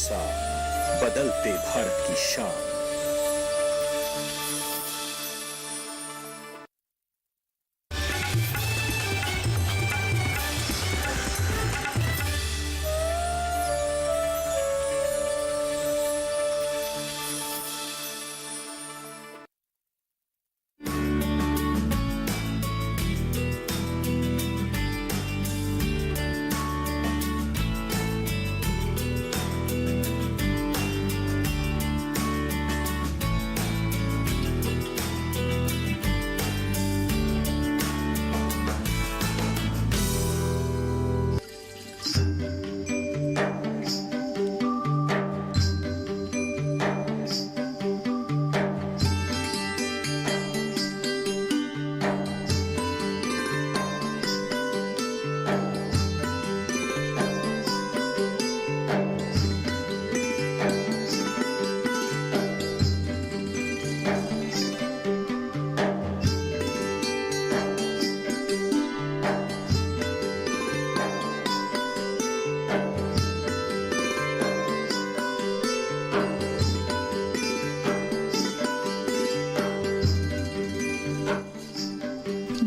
किसान, बदलते भारत की शान।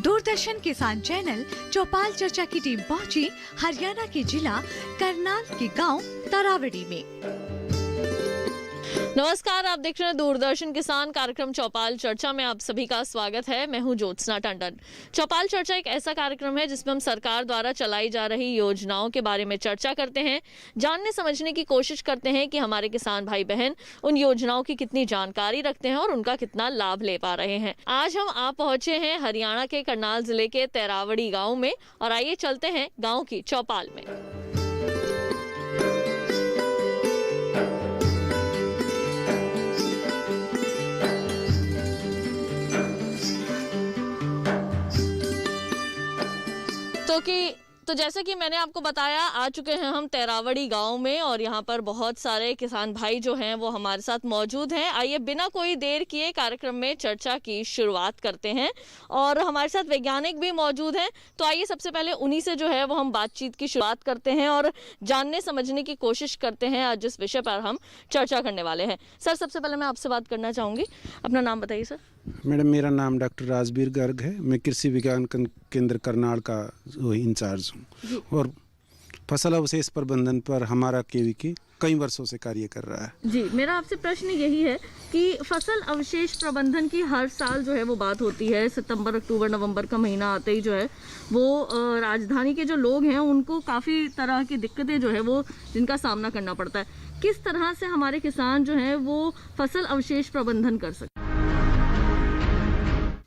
दूरदर्शन किसान चैनल चौपाल चर्चा की टीम पहुंची हरियाणा के जिला करनाल के गांव तरावड़ी में। नमस्कार, आप देख रहे हैं दूरदर्शन किसान कार्यक्रम चौपाल चर्चा में आप सभी का स्वागत है। मैं हूं ज्योत्सना टंडन। चौपाल चर्चा एक ऐसा कार्यक्रम है जिसमें हम सरकार द्वारा चलाई जा रही योजनाओं के बारे में चर्चा करते हैं, जानने समझने की कोशिश करते हैं कि हमारे किसान भाई बहन उन योजनाओं की कितनी जानकारी रखते हैं और उनका कितना लाभ ले पा रहे हैं। आज हम आप पहुंचे हैं हरियाणा के करनाल जिले के तरावड़ी गाँव में और आइए चलते हैं गाँव की चौपाल में। तो जैसे कि मैंने आपको बताया, आ चुके हैं हम तरावड़ी गांव में और यहाँ पर बहुत सारे किसान भाई जो हैं वो हमारे साथ मौजूद हैं। आइए बिना कोई देर किए कार्यक्रम में चर्चा की शुरुआत करते हैं और हमारे साथ वैज्ञानिक भी मौजूद हैं। तो आइए सबसे पहले उन्हीं से जो है वो हम बातचीत की शुरुआत करते हैं और जानने समझने की कोशिश करते हैं आज जिस विषय पर हम चर्चा करने वाले हैं। सर, सबसे पहले मैं आपसे बात करना चाहूँगी, अपना नाम बताइए सर। मैडम, मेरा नाम डॉक्टर राजबीर गर्ग है। मैं कृषि विज्ञान केंद्र करनाल का इंचार्ज हूँ और फसल अवशेष प्रबंधन पर हमारा केवीके कई वर्षों से कार्य कर रहा है। जी, मेरा आपसे प्रश्न यही है कि फसल अवशेष प्रबंधन की हर साल जो है वो बात होती है। सितंबर, अक्टूबर, नवंबर का महीना आते ही जो है वो राजधानी के जो लोग हैं उनको काफ़ी तरह की दिक्कतें जो है वो जिनका सामना करना पड़ता है। किस तरह से हमारे किसान जो हैं वो फसल अवशेष प्रबंधन कर सकते हैं?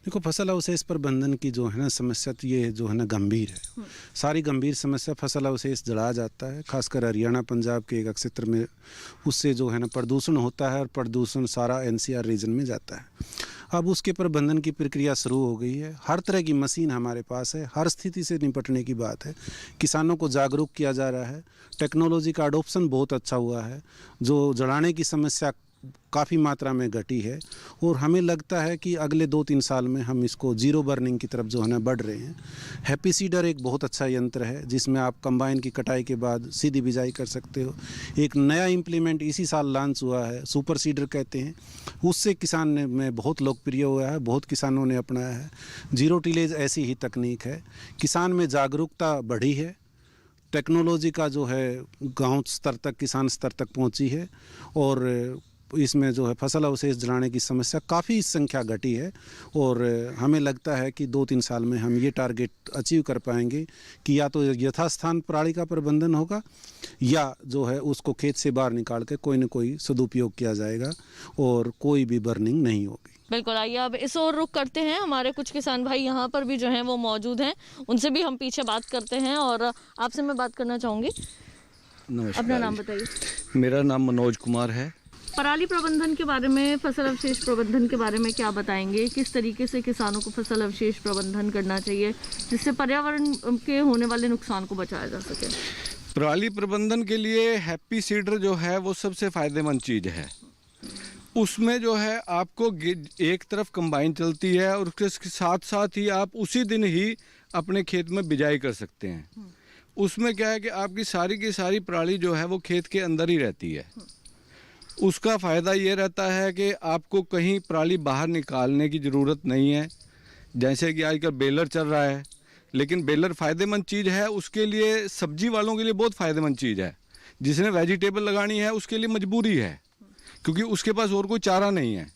देखो, फसल अवशेष प्रबंधन की जो है ना समस्या, तो ये जो है ना गंभीर है। सारी गंभीर समस्या फसल अवशेष जला जाता है, खासकर हरियाणा पंजाब के एक क्षेत्र में। उससे जो है ना प्रदूषण होता है और प्रदूषण सारा एनसीआर रीजन में जाता है। अब उसके प्रबंधन की प्रक्रिया शुरू हो गई है। हर तरह की मशीन हमारे पास है, हर स्थिति से निपटने की बात है। किसानों को जागरूक किया जा रहा है, टेक्नोलॉजी का अडोप्शन बहुत अच्छा हुआ है, जो जलाने की समस्या काफ़ी मात्रा में घटी है और हमें लगता है कि अगले 2-3 साल में हम इसको जीरो बर्निंग की तरफ जो है ना बढ़ रहे हैं। हैप्पी सीडर एक बहुत अच्छा यंत्र है जिसमें आप कंबाइन की कटाई के बाद सीधी बिजाई कर सकते हो। एक नया इम्प्लीमेंट इसी साल लॉन्च हुआ है, सुपर सीडर कहते हैं। उससे किसान में बहुत लोकप्रिय हुआ है, बहुत किसानों ने अपनाया है। जीरो टिलेज ऐसी ही तकनीक है। किसान में जागरूकता बढ़ी है, टेक्नोलॉजी का जो है गाँव स्तर तक, किसान स्तर तक पहुँची है और इसमें जो है फसल अवशेष जलाने की समस्या काफ़ी संख्या घटी है और हमें लगता है कि 2-3 साल में हम ये टारगेट अचीव कर पाएंगे कि या तो यथास्थान प्रणाली का प्रबंधन होगा या जो है उसको खेत से बाहर निकाल के कोई न कोई सदुपयोग किया जाएगा और कोई भी बर्निंग नहीं होगी। बिल्कुल, आइए अब इस ओर रुख करते हैं। हमारे कुछ किसान भाई यहाँ पर भी जो हैं वो मौजूद हैं, उनसे भी हम पीछे बात करते हैं और आपसे मैं बात करना चाहूँगी। अपना नाम बताइए। मेरा नाम मनोज कुमार है। पराली प्रबंधन के बारे में, फसल अवशेष प्रबंधन के बारे में क्या बताएंगे? किस तरीके से किसानों को फसल अवशेष प्रबंधन करना चाहिए जिससे पर्यावरण के होने वाले नुकसान को बचाया जा सके? पराली प्रबंधन के लिए हैप्पी सीडर जो है वो सबसे फ़ायदेमंद चीज़ है। उसमें जो है आपको एक तरफ कंबाइन चलती है और उसके साथ साथ ही आप उसी दिन ही अपने खेत में बिजाई कर सकते हैं। उसमें क्या है कि आपकी सारी की सारी पराली जो है वो खेत के अंदर ही रहती है। उसका फ़ायदा ये रहता है कि आपको कहीं पराली बाहर निकालने की ज़रूरत नहीं है। जैसे कि आजकल बेलर चल रहा है, लेकिन बेलर फ़ायदेमंद चीज़ है, उसके लिए सब्जी वालों के लिए बहुत फ़ायदेमंद चीज़ है। जिसने वेजिटेबल लगानी है उसके लिए मजबूरी है, क्योंकि उसके पास और कोई चारा नहीं है,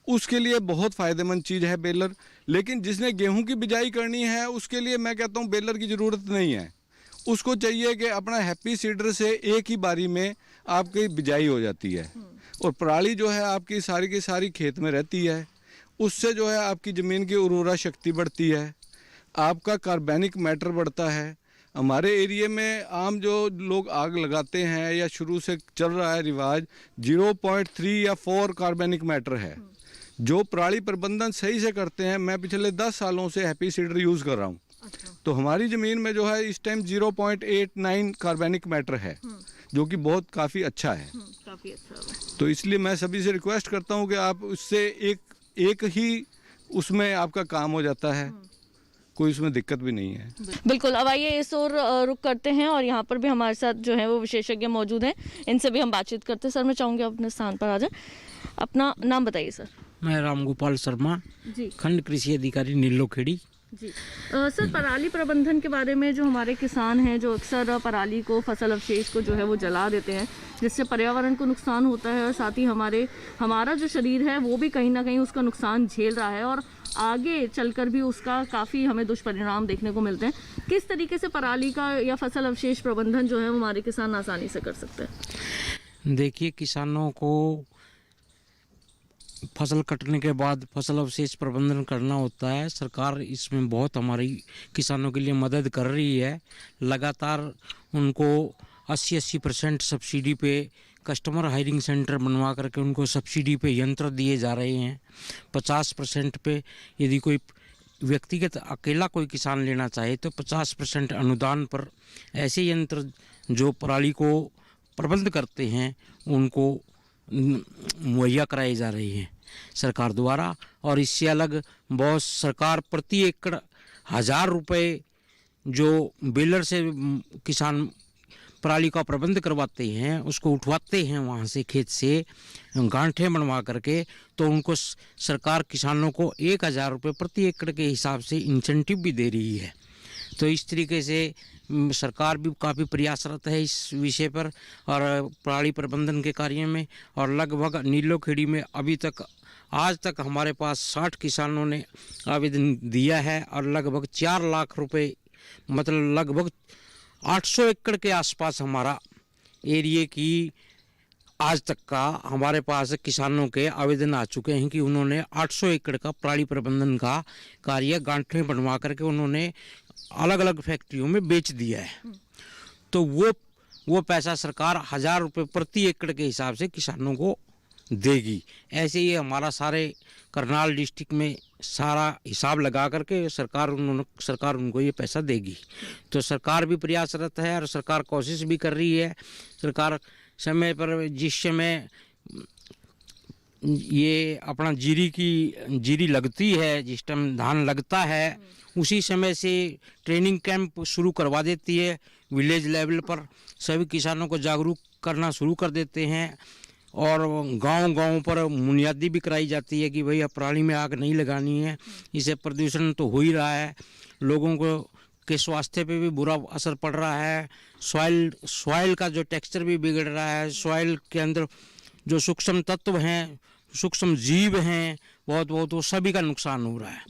उसके लिए बहुत फ़ायदेमंद चीज़ है बेलर। लेकिन जिसने गेहूं की बिजाई करनी है उसके लिए मैं कहता हूं बेलर की ज़रूरत नहीं है। उसको चाहिए कि अपना हैप्पी सीडर से एक ही बारी में आपकी बिजाई हो जाती है। और पराली जो है आपकी सारी की सारी खेत में रहती है, उससे जो है आपकी ज़मीन की उर्वरा शक्ति बढ़ती है, आपका कार्बनिक मैटर बढ़ता है। हमारे एरिया में आम जो लोग आग लगाते हैं या शुरू से चल रहा है रिवाज 0.3 या 4 कार्बनिक मैटर है। जो पराली प्रबंधन सही से करते हैं, मैं पिछले 10 सालों से हैप्पी सीडर यूज़ कर रहा हूँ। तो हमारी ज़मीन में जो है इस टाइम 0.89 कार्बनिक मैटर है, जो कि बहुत काफ़ी अच्छा है। काफ़ी अच्छा है। तो इसलिए मैं सभी से रिक्वेस्ट करता हूँ कि आप उससे एक ही उसमें आपका काम हो जाता है, कोई उसमें दिक्कत भी नहीं है। बिल्कुल। अब आइए इस ओर रुक करते हैं और यहाँ पर भी हमारे साथ जो है वो विशेषज्ञ मौजूद हैं, इनसे भी हम बातचीत करते हैं। सर, मैं चाहूँगी अपने स्थान पर आ जाए। अपना नाम बताइए सर। मैं रामगोपाल शर्मा, जी खंड कृषि अधिकारी नीलोखेड़ी। जी सर, पराली प्रबंधन के बारे में जो हमारे किसान हैं जो अक्सर पराली को, फसल अवशेष को जो है वो जला देते हैं, जिससे पर्यावरण को नुकसान होता है और साथ ही हमारा जो शरीर है वो भी कहीं ना कहीं उसका नुकसान झेल रहा है और आगे चलकर भी उसका काफ़ी हमें दुष्परिणाम देखने को मिलते हैं। किस तरीके से पराली का या फसल अवशेष प्रबंधन जो है वो हमारे किसान आसानी से कर सकते हैं? देखिए, किसानों को फसल कटने के बाद फसल अवशेष प्रबंधन करना होता है। सरकार इसमें बहुत हमारी किसानों के लिए मदद कर रही है। लगातार उनको 80% सब्सिडी पे कस्टमर हायरिंग सेंटर बनवा करके उनको सब्सिडी पे यंत्र दिए जा रहे हैं। 50% पे यदि कोई व्यक्तिगत अकेला कोई किसान लेना चाहे तो 50% अनुदान पर ऐसे यंत्र जो पराली को प्रबंध करते हैं उनको मुहैया कराई जा रही है सरकार द्वारा। और इससे अलग बहुत सरकार प्रति एकड़ 1000 रुपये जो बेलर से किसान पराली का प्रबंध करवाते हैं, उसको उठवाते हैं वहाँ से खेत से गांठें बनवा करके, तो उनको सरकार किसानों को 1000 रुपये प्रति एकड़ के हिसाब से इंसेंटिव भी दे रही है। तो इस तरीके से सरकार भी काफ़ी प्रयासरत है इस विषय पर और पराली प्रबंधन के कार्य में। और लगभग नीलोखेड़ी में अभी तक आज तक हमारे पास 60 किसानों ने आवेदन दिया है और लगभग 4 लाख रुपए, मतलब लगभग 800 एकड़ के आसपास हमारा एरिया की आज तक का हमारे पास किसानों के आवेदन आ चुके हैं कि उन्होंने 800 एकड़ का पराली प्रबंधन का कार्य गांठें बनवा करके उन्होंने अलग अलग फैक्ट्रियों में बेच दिया है। तो वो पैसा सरकार 1000 रुपये प्रति एकड़ के हिसाब से किसानों को देगी। ऐसे ही हमारा सारे करनाल डिस्ट्रिक्ट में सारा हिसाब लगा करके सरकार उनको ये पैसा देगी। तो सरकार भी प्रयासरत है और सरकार कोशिश भी कर रही है। सरकार समय पर जिस समय ये अपना जीरी लगती है, जिस टाइम धान लगता है, उसी समय से ट्रेनिंग कैंप शुरू करवा देती है। विलेज लेवल पर सभी किसानों को जागरूक करना शुरू कर देते हैं और गांव-गांव पर बुनियादी भी कराई जाती है कि भाई अब पराली में आग नहीं लगानी है, इससे प्रदूषण तो हो ही रहा है, लोगों को के स्वास्थ्य पे भी बुरा असर पड़ रहा है, सॉइल का जो टेक्सचर भी बिगड़ रहा है, सॉइल के अंदर जो सूक्ष्म तत्व हैं, सूक्ष्म जीव हैं, बहुत वो सभी का नुकसान हो रहा है।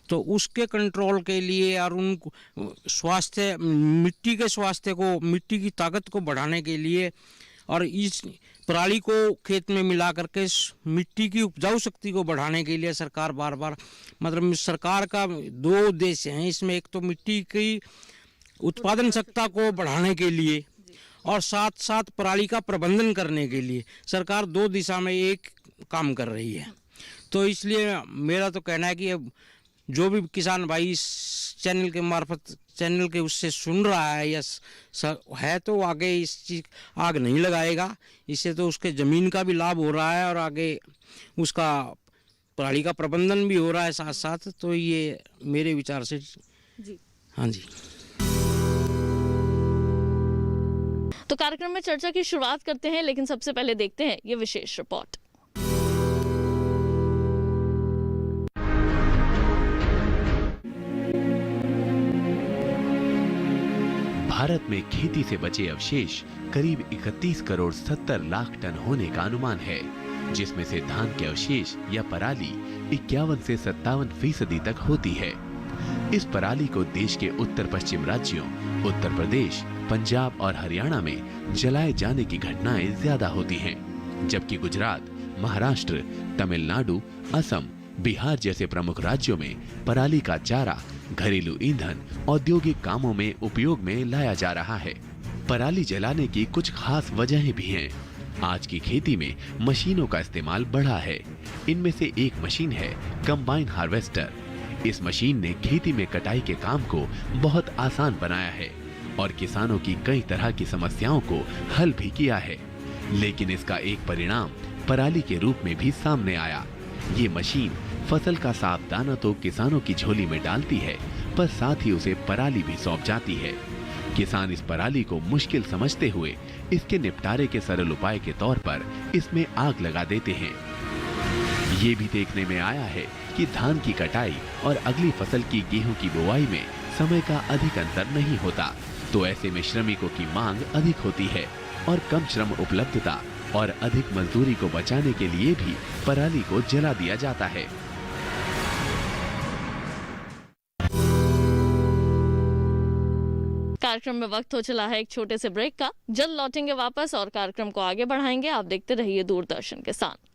तो उसके कंट्रोल के लिए और उनको मिट्टी के स्वास्थ्य को, मिट्टी की ताकत को बढ़ाने के लिए और इस पराली को खेत में मिला करके मिट्टी की उपजाऊ शक्ति को बढ़ाने के लिए सरकार बार मतलब सरकार का 2 उद्देश्य हैं इसमें। एक तो मिट्टी की उत्पादन क्षमता को बढ़ाने के लिए और साथ साथ पराली का प्रबंधन करने के लिए सरकार 2 दिशा में एक काम कर रही है। तो इसलिए मेरा तो कहना है कि जो भी किसान भाई इस चैनल के मार्फत चैनल के उससे सुन रहा है या है तो आगे इस चीज आग नहीं लगाएगा, इससे तो उसके ज़मीन का भी लाभ हो रहा है और आगे उसका पराली का प्रबंधन भी हो रहा है साथ साथ। तो ये मेरे विचार से जी। हाँ जी। तो कार्यक्रम में चर्चा की शुरुआत करते हैं, लेकिन सबसे पहले देखते हैं ये विशेष रिपोर्ट। भारत में खेती से बचे अवशेष करीब 31 करोड़ 70 लाख टन होने का अनुमान है, जिसमें से धान के अवशेष या पराली 51 से 57% तक होती है। इस पराली को देश के उत्तर पश्चिम राज्यों उत्तर प्रदेश, पंजाब और हरियाणा में जलाए जाने की घटनाएं ज्यादा होती हैं, जबकि गुजरात, महाराष्ट्र, तमिलनाडु, असम, बिहार जैसे प्रमुख राज्यों में पराली का चारा घरेलू ईंधन औद्योगिक कामों में उपयोग में लाया जा रहा है। पराली जलाने की कुछ खास वजहें भी हैं। आज की खेती में मशीनों का इस्तेमाल बढ़ा है। इनमें से एक मशीन है कंबाइन हार्वेस्टर। इस मशीन ने खेती में कटाई के काम को बहुत आसान बनाया है और किसानों की कई तरह की समस्याओं को हल भी किया है। लेकिन इसका एक परिणाम पराली के रूप में भी सामने आया। ये मशीन फसल का साफ दाना तो किसानों की झोली में डालती है, पर साथ ही उसे पराली भी सौंप जाती है। किसान इस पराली को मुश्किल समझते हुए इसके निपटारे के सरल उपाय के तौर पर इसमें आग लगा देते हैं। ये भी देखने में आया है कि धान की कटाई और अगली फसल की गेहूं की बुवाई में समय का अधिक अंतर नहीं होता, तो ऐसे में श्रमिकों की मांग अधिक होती है और कम श्रम उपलब्धता और अधिक मजदूरी को बचाने के लिए भी पराली को जला दिया जाता है। कार्यक्रम में वक्त हो चला है एक छोटे से ब्रेक का। जल्द लौटेंगे वापस और कार्यक्रम को आगे बढ़ाएंगे। आप देखते रहिए दूरदर्शन के साथ।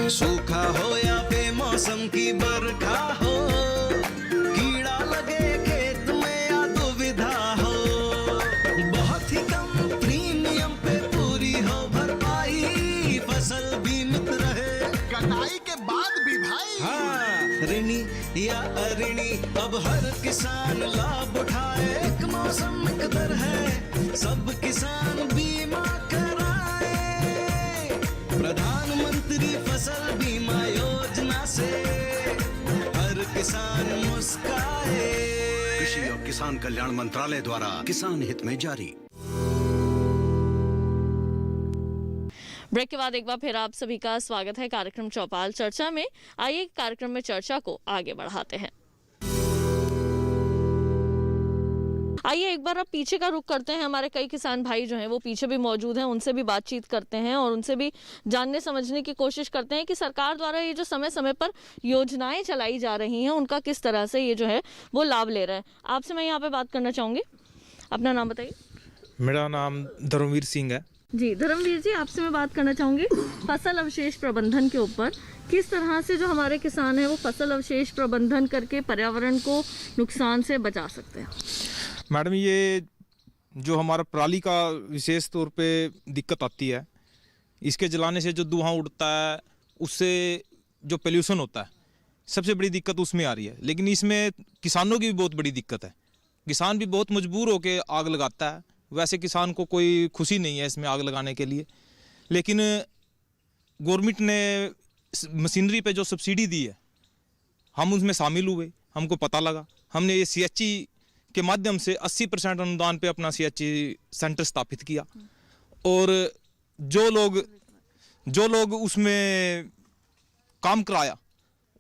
सूखा हो या बेमौसम की बरखा हो, कीड़ा लगे खेत में या दुविधा हो, बहुत ही कम प्रीमियम पे पूरी हो भरपाई, फसल बीमित रहे कटाई के बाद भी भाई। हाँ, ऋणी या अऋणी अब हर किसान लाभ उठाए। एक मौसम एक दर है, सब किसान बीमा कराए। प्रधानमंत्री फसल बीमा योजना से हर किसान मुस्काए। कृषि और किसान कल्याण मंत्रालय द्वारा किसान हित में जारी। ब्रेक के बाद एक बार फिर आप सभी का स्वागत है कार्यक्रम चौपाल चर्चा में। आइए कार्यक्रम में चर्चा को आगे बढ़ाते हैं। आइए एक बार अब पीछे का रुख करते हैं। हमारे कई किसान भाई जो हैं वो पीछे भी मौजूद हैं, उनसे भी बातचीत करते हैं और उनसे भी जानने समझने की कोशिश करते हैं कि सरकार द्वारा ये जो समय समय पर योजनाएं चलाई जा रही हैं उनका किस तरह से ये जो है वो लाभ ले रहे हैं। आपसे मैं यहाँ पे बात करना चाहूँगी, अपना नाम बताइए। मेरा नाम धर्मवीर सिंह है। जी धर्मवीर जी, आपसे मैं बात करना चाहूँगी फसल अवशेष प्रबंधन के ऊपर। किस तरह से जो हमारे किसान हैं वो फसल अवशेष प्रबंधन करके पर्यावरण को नुकसान से बचा सकते हैं? मैडम, ये जो हमारा पराली का विशेष तौर पे दिक्कत आती है, इसके जलाने से जो धुआं उड़ता है उससे जो पोल्यूशन होता है, सबसे बड़ी दिक्कत उसमें आ रही है। लेकिन इसमें किसानों की भी बहुत बड़ी दिक्कत है। किसान भी बहुत मजबूर होकर आग लगाता है। वैसे किसान को कोई खुशी नहीं है इसमें आग लगाने के लिए, लेकिन गवर्नमेंट ने मशीनरी पे जो सब्सिडी दी है, हम उसमें शामिल हुए। हमको पता लगा, हमने ये CHE के माध्यम से 80% अनुदान पे अपना CHE सेंटर स्थापित किया और जो लोग उसमें काम कराया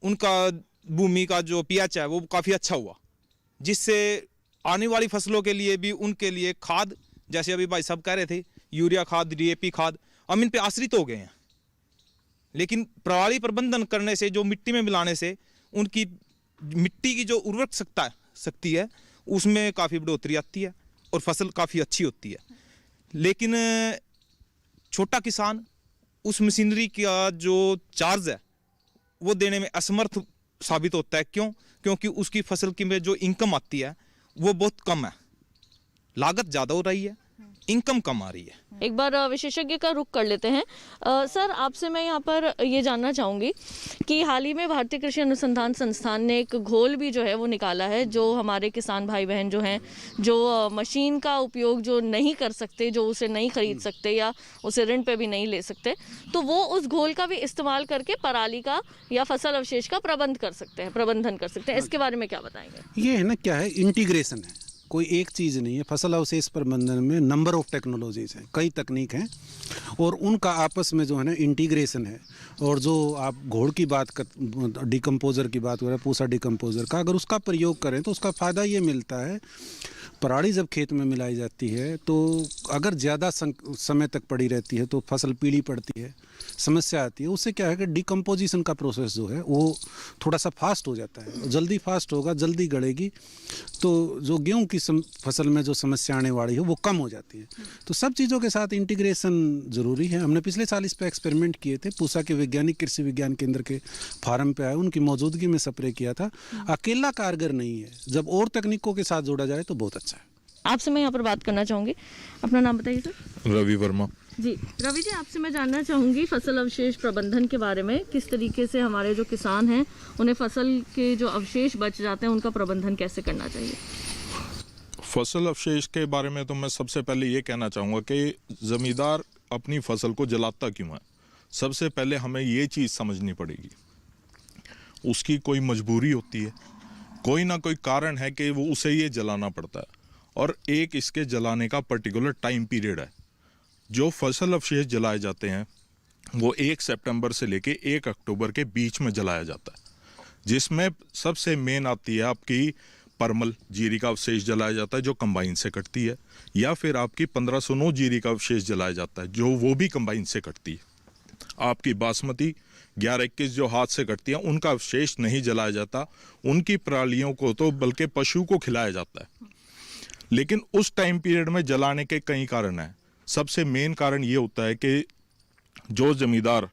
उनका भूमि का जो pH है वो काफ़ी अच्छा हुआ, जिससे आने वाली फसलों के लिए भी उनके लिए खाद, जैसे अभी भाई साहब कह रहे थे, यूरिया खाद, DAP खाद, हम इन पे आश्रित हो गए हैं। लेकिन पराली प्रबंधन करने से, जो मिट्टी में मिलाने से, उनकी मिट्टी की जो उर्वरक शक्ति है उसमें काफ़ी बढ़ोतरी आती है और फसल काफ़ी अच्छी होती है। लेकिन छोटा किसान उस मशीनरी का जो चार्ज है वो देने में असमर्थ साबित होता है। क्योंकि उसकी फसल की में जो इनकम आती है वो बहुत कम है। लागत ज़्यादा हो रही है, इनकम कम आ रही है। एक बार विशेषज्ञ का रुख कर लेते हैं। सर, आपसे मैं यहाँ पर ये जानना चाहूँगी कि हाल ही में भारतीय कृषि अनुसंधान संस्थान ने एक घोल भी जो है वो निकाला है, जो हमारे किसान भाई बहन जो हैं, जो मशीन का उपयोग जो नहीं कर सकते, जो उसे नहीं खरीद सकते या उसे ऋण पे भी नहीं ले सकते, तो वो उस घोल का भी इस्तेमाल करके पराली का या फसल अवशेष का प्रबंधन कर सकते हैं। इसके बारे में क्या बताएंगे? ये है ना, क्या है, इंटीग्रेशन है। कोई एक चीज़ नहीं है। फसल अवशेष प्रबंधन में नंबर ऑफ टेक्नोलॉजीज हैं, कई तकनीक हैं और उनका आपस में जो है ना इंटीग्रेशन है। और जो आप घोड़ की बात कर, डिकम्पोज़र की बात कर रहे हैं, पूसा डिकम्पोज़र का, अगर उसका प्रयोग करें तो उसका फ़ायदा ये मिलता है, पराली जब खेत में मिलाई जाती है तो अगर ज़्यादा समय तक पड़ी रहती है तो फसल पीली पड़ती है, समस्या आती है। उससे क्या है कि डिकम्पोजिशन का प्रोसेस जो है वो थोड़ा सा फास्ट हो जाता है, जल्दी फास्ट होगा, जल्दी गलेगी, तो जो गेहूं की फसल में जो समस्या आने वाली है वो कम हो जाती है। तो सब चीज़ों के साथ इंटीग्रेशन ज़रूरी है। हमने पिछले साल इस पर एक्सपेरिमेंट किए थे, पूसा के वैज्ञानिक कृषि विज्ञान केंद्र के फार्म पे आए, उनकी मौजूदगी में स्प्रे किया था। अकेला कारगर नहीं है, जब और तकनीकों के साथ जोड़ा जाए तो बहुत अच्छा है। आपसे मैं यहाँ पर बात करना चाहूँगी, अपना नाम बताइए सर। रवि वर्मा। जी रवि जी, आपसे मैं जानना चाहूँगी फसल अवशेष प्रबंधन के बारे में, किस तरीके से हमारे जो किसान हैं उन्हें फसल के जो अवशेष बच जाते हैं उनका प्रबंधन कैसे करना चाहिए। फसल अवशेष के बारे में तो मैं सबसे पहले ये कहना चाहूँगा कि ज़मींदार अपनी फसल को जलाता क्यों है। सबसे पहले हमें ये चीज़ समझनी पड़ेगी, उसकी कोई मजबूरी होती है, कोई ना कोई कारण है कि वो उसे ये जलाना पड़ता है, और एक इसके जलाने का पर्टिकुलर टाइम पीरियड है। जो फसल अवशेष जलाए जाते हैं वो 1 सितंबर से लेके 1 अक्टूबर के बीच में जलाया जाता है, जिसमें सबसे मेन आती है आपकी परमल जीरी का अवशेष जलाया जाता है जो कंबाइन से कटती है, या फिर आपकी 1509 जीरी का अवशेष जलाया जाता है जो वो भी कंबाइन से कटती है। आपकी बासमती 1121 जो हाथ से कटती है उनका अवशेष नहीं जलाया जाता, उनकी परालियों को तो बल्कि पशु को खिलाया जाता है। लेकिन उस टाइम पीरियड में जलाने के कई कारण हैं। सबसे मेन कारण ये होता है कि जो जमींदार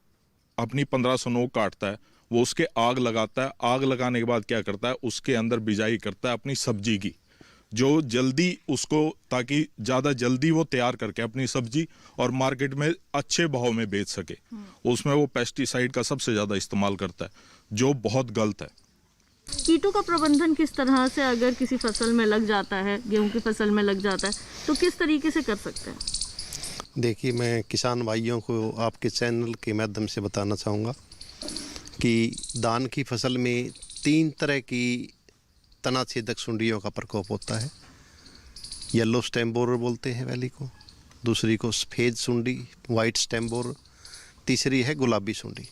अपनी 1509 काटता है वो उसके आग लगाता है, आग लगाने के बाद क्या करता है, उसके अंदर बिजाई करता है अपनी सब्जी की, जो जल्दी उसको, ताकि ज़्यादा जल्दी वो तैयार करके अपनी सब्जी और मार्केट में अच्छे भाव में बेच सके। उसमें वो पेस्टिसाइड का सबसे ज़्यादा इस्तेमाल करता है, जो बहुत गलत है। कीटों का प्रबंधन किस तरह से, अगर किसी फसल में लग जाता है, गेहूं की फसल में लग जाता है, तो किस तरीके से कर सकते हैं। देखिए, मैं किसान भाइयों को आपके चैनल के माध्यम से बताना चाहूँगा कि धान की फसल में 3 तरह की तनाछेदक सुंडियों का प्रकोप होता है। येलो स्टेम बोरर बोलते हैं पहली को, दूसरी को सफ़ेद सुंडी वाइट स्टेम बोरर, तीसरी है गुलाबी सुंडी।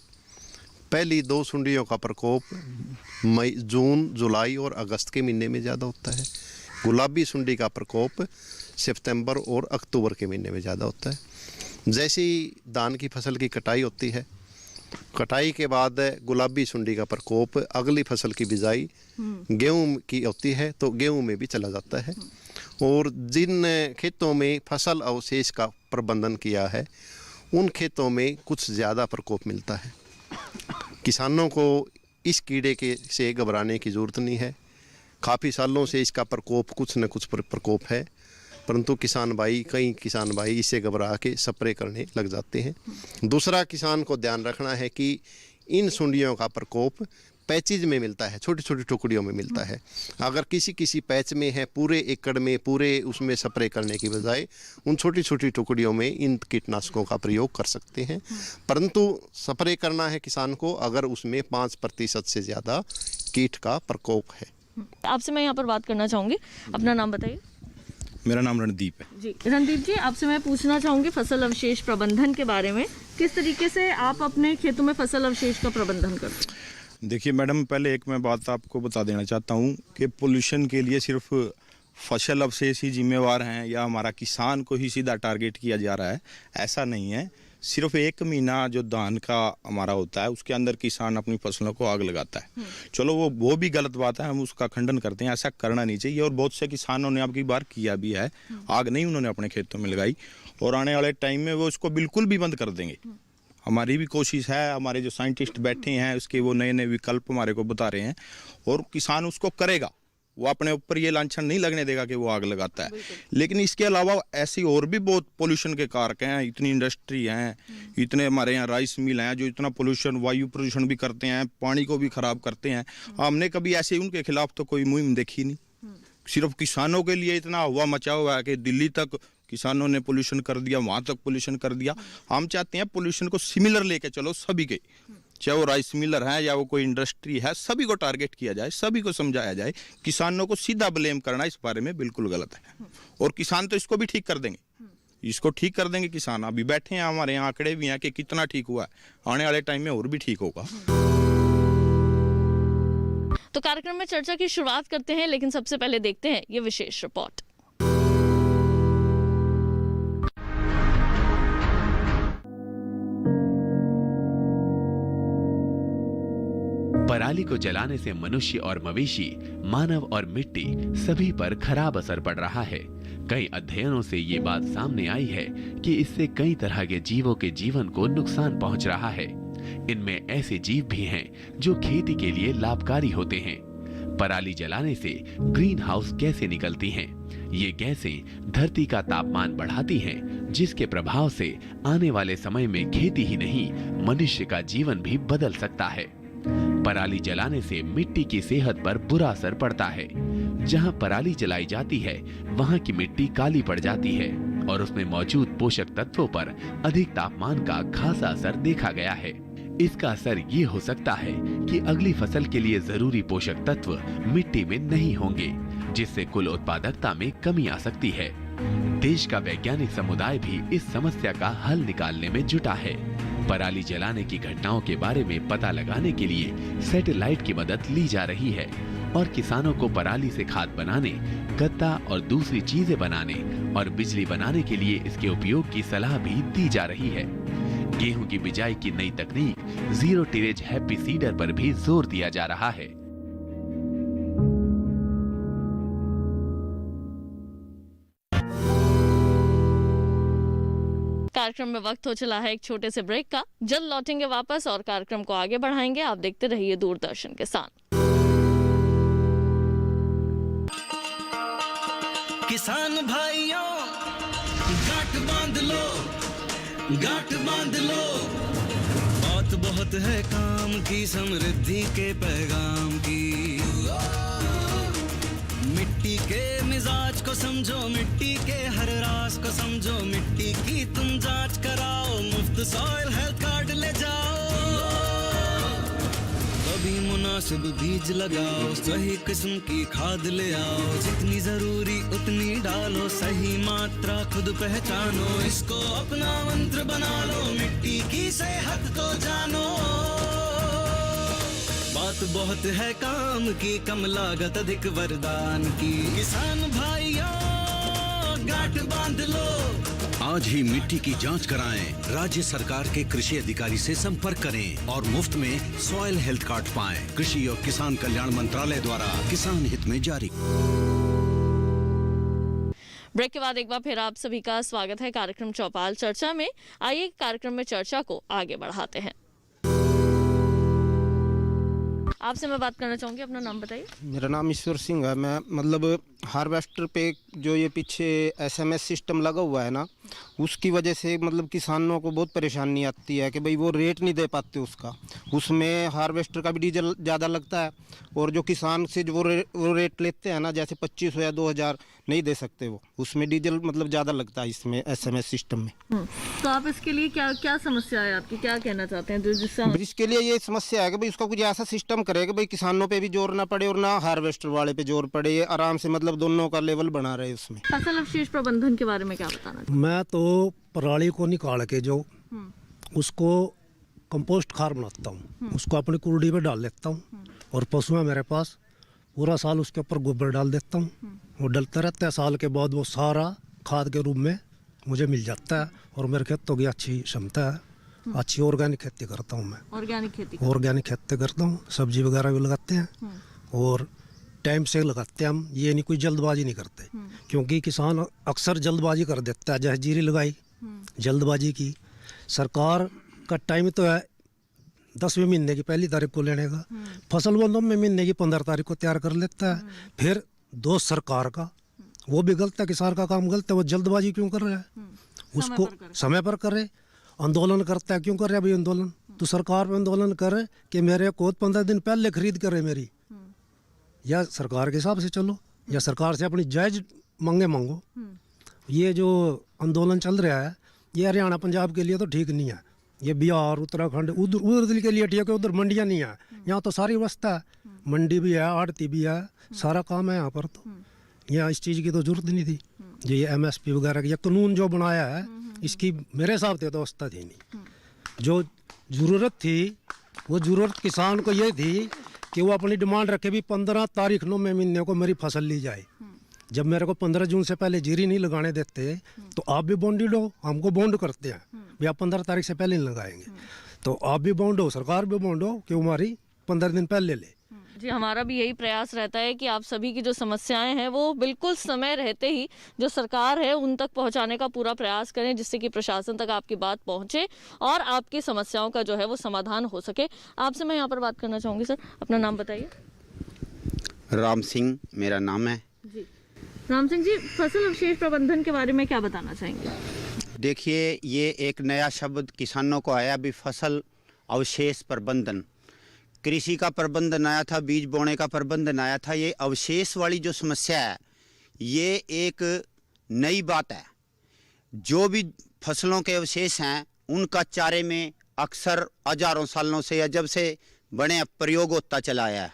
पहली 2 सुंडियों का प्रकोप मई, जून, जुलाई और अगस्त के महीने में ज़्यादा होता है। गुलाबी सुंडी का प्रकोप सितंबर और अक्टूबर के महीने में ज़्यादा होता है। जैसे ही धान की फसल की कटाई होती है, कटाई के बाद गुलाबी सुंडी का प्रकोप अगली फसल की बिजाई गेहूं की होती है तो गेहूं में भी चला जाता है। और जिन खेतों में फसल अवशेष का प्रबंधन किया है उन खेतों में कुछ ज़्यादा प्रकोप मिलता है। किसानों को इस कीड़े के से घबराने की ज़रूरत नहीं है। काफ़ी सालों से इसका प्रकोप कुछ न कुछ प्रकोप है, परंतु कई किसान भाई इससे घबरा के स्प्रे करने लग जाते हैं। दूसरा, किसान को ध्यान रखना है कि इन सुंडियों का प्रकोप पैचेज में मिलता है, छोटी छोटी टुकड़ियों में मिलता है। अगर किसी पैच में है, पूरे एकड़ में पूरे उसमें स्प्रे करने की बजाय उन छोटी छोटी टुकड़ियों में इन कीटनाशकों का प्रयोग कर सकते हैं। परंतु स्प्रे करना है किसान को अगर उसमें 5% से ज़्यादा कीट का प्रकोप है। आपसे मैं यहाँ पर बात करना चाहूँगी, अपना नाम बताइए। मेरा नाम रणदीप है। जी रणदीप जी, आपसे मैं पूछना चाहूँगी फसल अवशेष प्रबंधन के बारे में, किस तरीके से आप अपने खेतों में फसल अवशेष का प्रबंधन करते हैं। देखिए मैडम, पहले एक मैं बात आपको बता देना चाहता हूँ कि पोल्यूशन के लिए सिर्फ फसल अवशेष ही जिम्मेवार हैं या हमारा किसान को ही सीधा टारगेट किया जा रहा है, ऐसा नहीं है। सिर्फ 1 महीना जो धान का हमारा होता है उसके अंदर किसान अपनी फसलों को आग लगाता है। चलो वो भी गलत बात है, हम उसका खंडन करते हैं, ऐसा करना नहीं चाहिए। और बहुत से किसानों ने अब की बार किया भी है, आग नहीं उन्होंने अपने खेतों में लगाई, और आने वाले टाइम में वो उसको बिल्कुल भी बंद कर देंगे। हमारी भी कोशिश है, हमारे जो साइंटिस्ट बैठे हैं उसके वो नए नए विकल्प हमारे को बता रहे हैं, और किसान उसको करेगा। वो अपने ऊपर ये लांछन नहीं लगने देगा कि वो आग लगाता है। लेकिन इसके अलावा ऐसी और भी बहुत पोल्यूशन के कारक हैं, इतनी इंडस्ट्री हैं, इतने हमारे यहाँ राइस मिल हैं जो इतना पोल्यूशन, वायु प्रदूषण भी करते हैं, पानी को भी खराब करते हैं। हमने कभी ऐसे उनके खिलाफ तो कोई मुहिम देखी नहीं। सिर्फ किसानों के लिए इतना हुआ मचा हुआ है कि दिल्ली तक किसानों ने पोल्यूशन कर दिया, वहाँ तक पोल्यूशन कर दिया। हम चाहते हैं पोल्यूशन को सिमिलर लेके चलो सभी के, चाहे वो राइस मिलर है या वो कोई इंडस्ट्री है, सभी को टारगेट किया जाए, सभी को समझाया जाए। किसानों को सीधा ब्लेम करना इस बारे में बिल्कुल गलत है। और किसान तो इसको भी ठीक कर देंगे, इसको ठीक कर देंगे किसान। अभी बैठे हैं, हमारे यहाँ आंकड़े भी हैं कि कितना ठीक हुआ है, आने वाले टाइम में और भी ठीक होगा। तो कार्यक्रम में चर्चा की शुरुआत करते हैं, लेकिन सबसे पहले देखते हैं ये विशेष रिपोर्ट। पराली को जलाने से मनुष्य और मवेशी, मानव और मिट्टी सभी पर खराब असर पड़ रहा है। कई अध्ययनों से ये बात सामने आई है कि इससे कई तरह के जीवों के जीवन को नुकसान पहुंच रहा है। इनमें ऐसे जीव भी हैं जो खेती के लिए लाभकारी होते हैं। पराली जलाने से ग्रीन हाउस गैसें निकलती हैं। ये गैसें धरती का तापमान बढ़ाती हैं, जिसके प्रभाव से आने वाले समय में खेती ही नहीं, मनुष्य का जीवन भी बदल सकता है। पराली जलाने से मिट्टी की सेहत पर बुरा असर पड़ता है। जहां पराली जलाई जाती है, वहां की मिट्टी काली पड़ जाती है और उसमें मौजूद पोषक तत्वों पर अधिक तापमान का खासा असर देखा गया है। इसका असर ये हो सकता है कि अगली फसल के लिए जरूरी पोषक तत्व मिट्टी में नहीं होंगे, जिससे कुल उत्पादकता में कमी आ सकती है। देश का वैज्ञानिक समुदाय भी इस समस्या का हल निकालने में जुटा है। पराली जलाने की घटनाओं के बारे में पता लगाने के लिए सैटेलाइट की मदद ली जा रही है और किसानों को पराली से खाद बनाने, गत्ता और दूसरी चीजें बनाने और बिजली बनाने के लिए इसके उपयोग की सलाह भी दी जा रही है। गेहूं की बिजाई की नई तकनीक जीरो टिलेज हैप्पी सीडर पर भी जोर दिया जा रहा है। कार्यक्रम में वक्त हो चला है एक छोटे से ब्रेक का। जल्द लौटेंगे वापस और कार्यक्रम को आगे बढ़ाएंगे। आप देखते रहिए दूरदर्शन किसान। किसान भाइयों, गांठ बांध लो, गांठ बांध लो, बात बहुत है काम की, समृद्धि के पैगाम की। मिट्टी के मिजाज को समझो, मिट्टी के हर राज को समझो, मिट्टी की तुम जांच कराओ, मुफ्त सॉइल हेल्थ कार्ड ले जाओ। कभी मुनासिब बीज लगाओ, सही किस्म की खाद ले आओ, जितनी जरूरी उतनी डालो, सही मात्रा खुद पहचानो, इसको अपना मंत्र बना लो, मिट्टी की सेहत को जानो। बात बहुत है काम की, कम लागत अधिक वरदान की। किसान भाइयों, गांठ बांध लो, आज ही मिट्टी की जांच कराएं, राज्य सरकार के कृषि अधिकारी से संपर्क करें और मुफ्त में सॉइल हेल्थ कार्ड पाएं। कृषि और किसान कल्याण मंत्रालय द्वारा किसान हित में जारी। ब्रेक के बाद एक बार फिर आप सभी का स्वागत है कार्यक्रम चौपाल चर्चा में। आइए कार्यक्रम में चर्चा को आगे बढ़ाते हैं। आपसे मैं बात करना चाहूँगी, अपना नाम बताइए। मेरा नाम ईश्वर सिंह है। मैं मतलब हार्वेस्टर पे जो ये पीछे SMS सिस्टम लगा हुआ है ना, उसकी वजह से मतलब किसानों को बहुत परेशानी आती है कि भाई वो रेट नहीं दे पाते उसका। उसमें हार्वेस्टर का भी डीजल ज़्यादा लगता है और जो किसान से जो वो रेट लेते हैं ना, जैसे 2500 या 2000 नहीं दे सकते वो, उसमें डीजल मतलब ज़्यादा लगता है इसमें SMS सिस्टम में। तो आप इसके लिए क्या समस्या है आपकी, क्या कहना चाहते हैं? जिससे इसके लिए ये समस्या है कि भाई उसका कुछ ऐसा सिस्टम करे कि भाई किसानों पे भी जोर ना पड़े और ना हार्वेस्टर वाले पे जोर पड़े, ये आराम से मतलब दोनों का लेवल बना रहे उसमें। फसल अवशेष प्रबंधन के बारे में क्या बताना? मैं तो पराली को निकाल के जो उसको कंपोस्ट खाद बनाता हूँ, उसको अपनी कुर्डी पे डाल देता हूँ और पशु है मेरे पास, पूरा साल उसके ऊपर गोबर डाल देता हूँ। वो डलता रहता है, साल के बाद वो सारा खाद के रूप में मुझे मिल जाता है और मेरे खेतों की अच्छी क्षमता है। अच्छी ऑर्गेनिक खेती करता हूँ मैं। ऑर्गेनिक खेती करता हूँ, सब्जी वगैरह भी लगाते हैं और टाइम से लगाते हैं हम। ये नहीं कोई जल्दबाजी नहीं करते, क्योंकि किसान अक्सर जल्दबाजी कर देता है। जैसे जीरी लगाई, जल्दबाजी की। सरकार का टाइम तो है 10वें महीने की पहली तारीख को लेने का, फसल वो 9वें महीने की 15 तारीख को तैयार कर लेता है। फिर दोष सरकार का, वो भी गलत है, किसान का काम गलत है। वो जल्दबाजी क्यों कर रहा है? उसको समय पर करे। आंदोलन करता है, क्यों कर रहा है भाई आंदोलन? तो सरकार पे आंदोलन करे कि मेरे को 15 दिन पहले खरीद करे मेरी, या सरकार के हिसाब से चलो, या सरकार से अपनी जायज मांगो। ये जो आंदोलन चल रहा है, ये हरियाणा पंजाब के लिए तो ठीक नहीं है। ये बिहार उत्तराखंड उधर उधर के लिए ठीक है, उधर मंडियाँ नहीं है, यहाँ तो सारी व्यवस्था है, मंडी भी है, आड़ती भी है, सारा काम है यहाँ पर। तो यहाँ इस चीज़ की तो जरूरत नहीं थी। ये MSP वगैरह की ये कानून जो बनाया है इसकी मेरे हिसाब से तो व्यवस्था थी नहीं। जो ज़रूरत थी वो ज़रूरत किसान को ये थी कि वो अपनी डिमांड रखे भी 15 तारीख 9 महीने को मेरी फसल ली जाए। जब मेरे को 15 जून से पहले जीरी नहीं लगाने देते तो आप भी बॉन्ड लो, हमको बॉन्ड करते हैं भी आप 15 तारीख से पहले नहीं लगाएंगे, तो आप भी बॉन्ड हो, सरकार भी बॉन्ड हो कि हमारी 15 दिन पहले ले। जी, हमारा भी यही प्रयास रहता है कि आप सभी की जो समस्याएं हैं वो बिल्कुल समय रहते ही जो सरकार है उन तक पहुंचाने का पूरा प्रयास करें, जिससे कि प्रशासन तक आपकी बात पहुंचे और आपकी समस्याओं का जो है वो समाधान हो सके। आपसे मैं यहाँ पर बात करना चाहूँगी। सर, अपना नाम बताइए। राम सिंह मेरा नाम है। जी, राम सिंह जी, फसल अवशेष प्रबंधन के बारे में क्या बताना चाहेंगे? देखिए, ये एक नया शब्द किसानों को आया भी, फसल अवशेष प्रबंधन। कृषि का प्रबंधन आया था, बीज बोने का प्रबंधन आया था। ये अवशेष वाली जो समस्या है ये एक नई बात है। जो भी फसलों के अवशेष हैं उनका चारे में अक्सर हजारों सालों से या जब से बड़े प्रयोग होता चला आया है,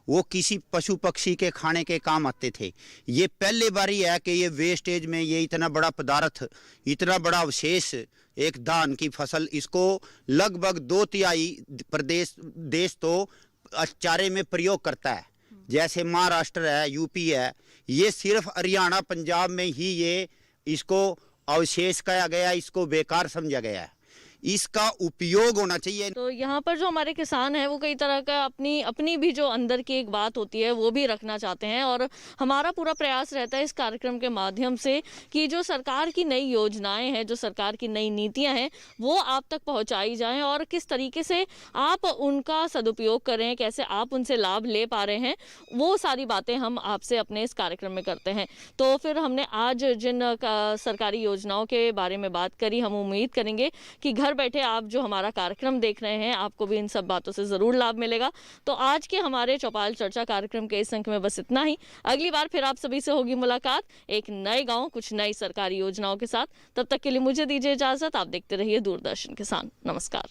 वो किसी पशु पक्षी के खाने के काम आते थे। ये पहले बारी है कि ये वेस्टेज में ये इतना बड़ा पदार्थ, इतना बड़ा अवशेष, एक धान की फसल, इसको लगभग 2/3 देश तो चारे में प्रयोग करता है। जैसे महाराष्ट्र है, यूपी है, ये सिर्फ हरियाणा पंजाब में ही ये इसको अवशेष कहा गया, इसको बेकार समझा गया है। इसका उपयोग होना चाहिए। तो यहाँ पर जो हमारे किसान हैं वो कई तरह का अपनी भी जो अंदर की एक बात होती है वो भी रखना चाहते हैं, और हमारा पूरा प्रयास रहता है इस कार्यक्रम के माध्यम से कि जो सरकार की नई योजनाएं हैं, जो सरकार की नई नीतियां हैं वो आप तक पहुँचाई जाएं और किस तरीके से आप उनका सदुपयोग करें, कैसे आप उनसे लाभ ले पा रहे हैं, वो सारी बातें हम आपसे अपने इस कार्यक्रम में करते हैं। तो फिर हमने आज जिन सरकारी योजनाओं के बारे में बात करी, हम उम्मीद करेंगे कि घर बैठे आप जो हमारा कार्यक्रम देख रहे हैं आपको भी इन सब बातों से जरूर लाभ मिलेगा। तो आज के हमारे चौपाल चर्चा कार्यक्रम के इस अंक में बस इतना ही। अगली बार फिर आप सभी से होगी मुलाकात एक नए गांव, कुछ नई सरकारी योजनाओं के साथ। तब तक के लिए मुझे दीजिए इजाजत। आप देखते रहिए दूरदर्शन किसान। नमस्कार।